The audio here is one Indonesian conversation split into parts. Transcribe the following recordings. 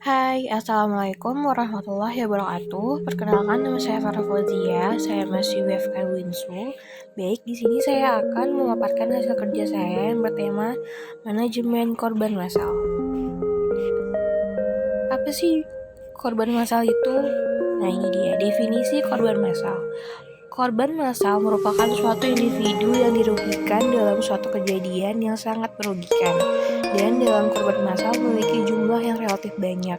Hai, Assalamualaikum warahmatullahi wabarakatuh. Perkenalkan, nama saya Farah Fauzia. Saya masih WFK Winsu. Baik, di sini saya akan memaparkan hasil kerja saya yang bertema manajemen korban massal. Apa sih korban massal itu? Nah, ini dia definisi korban massal. Korban massal merupakan suatu individu yang dirugikan dalam suatu kejadian yang sangat merugikan, dan dalam korban massal memiliki jumlah yang relatif banyak.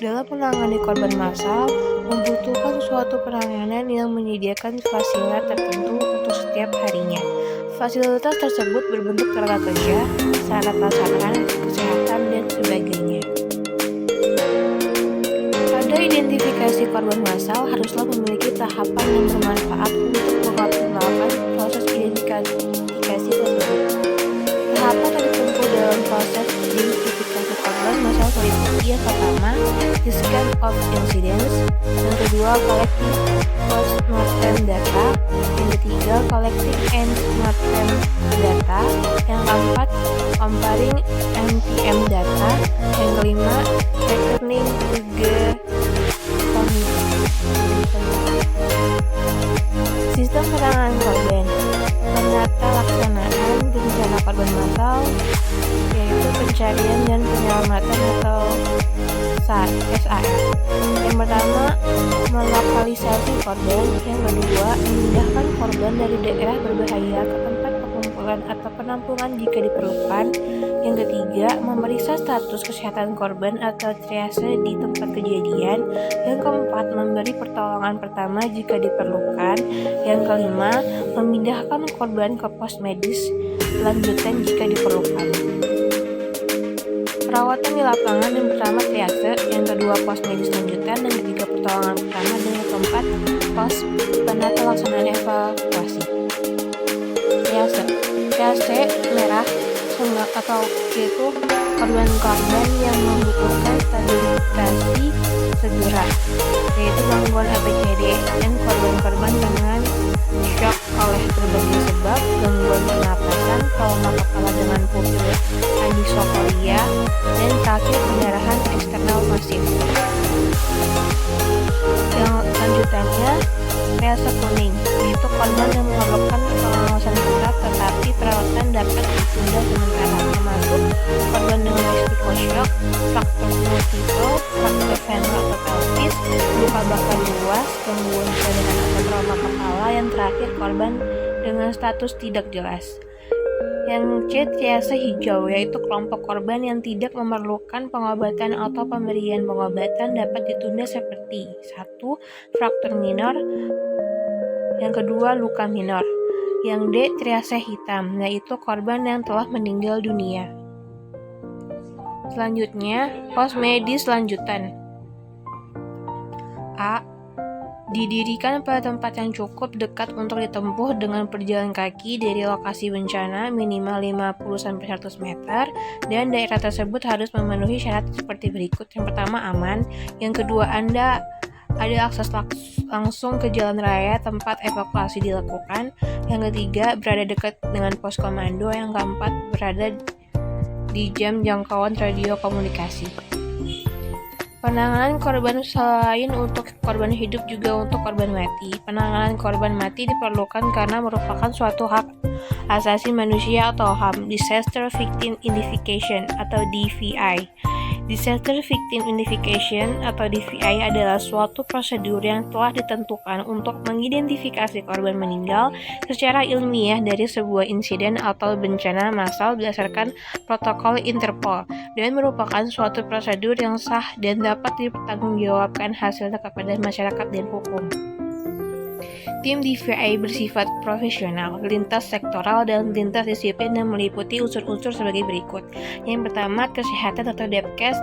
Dalam menangani korban massal, membutuhkan suatu penanganan yang menyediakan fasilitas tertentu untuk setiap harinya. Fasilitas tersebut berbentuk tenaga kerja, sarana pelaksanaan, kesehatan, dan sebagainya. Pada identifikasi korban massal haruslah memiliki tahapan yang bermanfaat untuk mengoptimalkan proses identifikasi tersebut. Tahapan yang ditempuh dalam proses identifikasi korban massal meliputi yang pertama, the scan of incidents, yang kedua, collecting post-mortem data, yang ketiga, collecting end-mortem data, yang keempat, comparing NTM data, yang kelima, returning to the sistem penanganan korban. Menata laksanaan bencana korban massal yaitu pencarian dan penyelamatan atau SAR. Yang pertama, melokalisasi korban. Yang kedua, memindahkan korban dari daerah berbahaya ke tempat pengumpulan atau penampungan jika diperlukan. Yang ketiga, memeriksa status kesehatan korban atau triase di tempat kejadian. Yang keempat, memberi pertolongan pertama jika diperlukan. Yang kelima, memindahkan korban ke pos medis lanjutan jika diperlukan. Perawatan di lapangan, yang pertama triase, yang kedua pos medis lanjutan, yang ketiga pertolongan pertama, dan yang keempat pos penata laksanaan evakuasi. Triase merah atau yaitu korban-korban yang membutuhkan stabilisasi segera, yaitu gangguan ABCD, dan korban-korban dengan shock oleh berbagai sebab, gangguan pernapasan, trauma kepala dengan pupil anisokoria, dan terakhir pendarahan eksternal masif. Yang lanjutannya, triase kuning, yaitu korban yang memerlukan pengawasan ketat tetapi perawatan dapat ditunda sementara, termasuk korban dengan risiko shock, fraktur multiple, fraktur ventral atau pelvis, luka bakar luas, gangguan badan atau trauma kepala. Yang terakhir, korban dengan status tidak jelas. Yang C, triase hijau, yaitu kelompok korban yang tidak memerlukan pengobatan atau pemberian pengobatan dapat ditunda seperti 1. Fraktur minor, yang kedua luka minor. Yang D, triase hitam, yaitu korban yang telah meninggal dunia. Selanjutnya, pos medis lanjutan. A, didirikan pada tempat yang cukup dekat untuk ditempuh dengan perjalanan kaki dari lokasi bencana minimal 50-100 meter, dan daerah tersebut harus memenuhi syarat seperti berikut. Yang pertama, aman. Yang kedua, Anda ada akses langsung ke jalan raya tempat evakuasi dilakukan. Yang ketiga, berada dekat dengan pos komando. Yang keempat, berada di jam jangkauan radio komunikasi. Penanganan korban selain untuk korban hidup juga untuk korban mati. Penanganan korban mati diperlukan karena merupakan suatu hak asasi manusia atau HAM, Disaster Victim Identification atau DVI. Disaster Victim Identification atau DVI adalah suatu prosedur yang telah ditentukan untuk mengidentifikasi korban meninggal secara ilmiah dari sebuah insiden atau bencana massal berdasarkan protokol Interpol, dan merupakan suatu prosedur yang sah dan dapat dipertanggungjawabkan hasilnya kepada masyarakat dan hukum. Tim DVI bersifat profesional, lintas sektoral, dan lintas disiplin yang meliputi unsur-unsur sebagai berikut. Yang pertama, kesehatan atau Depkes,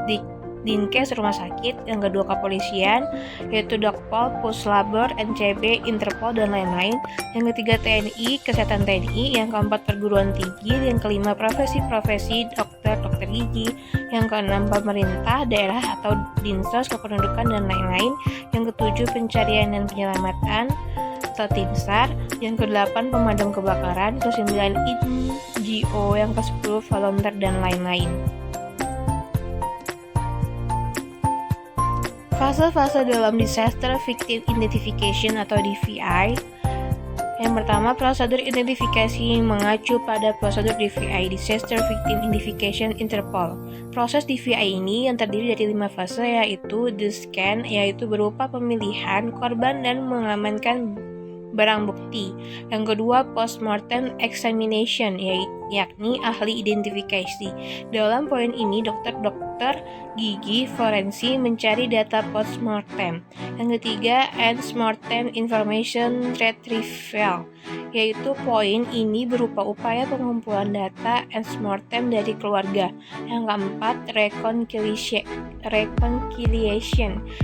Dinkes rumah sakit. Yang kedua, kepolisian, yaitu Dokpol, Puslabor, NCB, Interpol, dan lain-lain. Yang ketiga, TNI, kesehatan TNI. Yang keempat, perguruan tinggi. Yang kelima, profesi-profesi dokter gigi. Yang keenam, pemerintah daerah atau dinsos kependudukan dan lain-lain. Yang ketujuh, pencarian dan penyelamatan atau tim SAR. Yang ke-8, pemadam kebakaran. Ke-9, NGO. Yang ke-10, volunteer dan lain-lain. Fase-fase dalam Disaster Victim Identification atau DVI. Yang pertama, prosedur identifikasi mengacu pada prosedur DVI, Disaster Victim Identification Interpol. Proses DVI ini yang terdiri dari 5 fase, yaitu the scan, yaitu berupa pemilihan korban dan mengamankan barang bukti. Yang kedua, postmortem examination, yakni ahli identifikasi. Dalam poin ini, dokter gigi forensik mencari data postmortem. Yang ketiga, postmortem information retrieval, yaitu poin ini berupa upaya pengumpulan data postmortem dari keluarga. Yang keempat, reconciliation,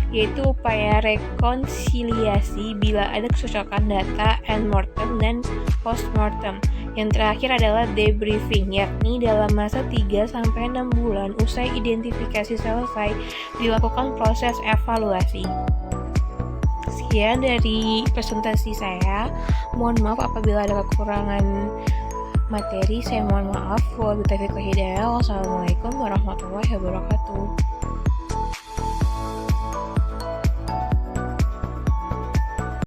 yaitu upaya rekonsiliasi bila ada kecocokan data postmortem dan postmortem. Yang terakhir adalah debriefing, yakni dalam masa 3-6 bulan usai identifikasi selesai dilakukan proses evaluasi. Sekian dari presentasi saya. Mohon maaf apabila ada kekurangan materi, saya mohon maaf. Wabillahi taufiq wal hidayah. Wassalamualaikum warahmatullahi wabarakatuh.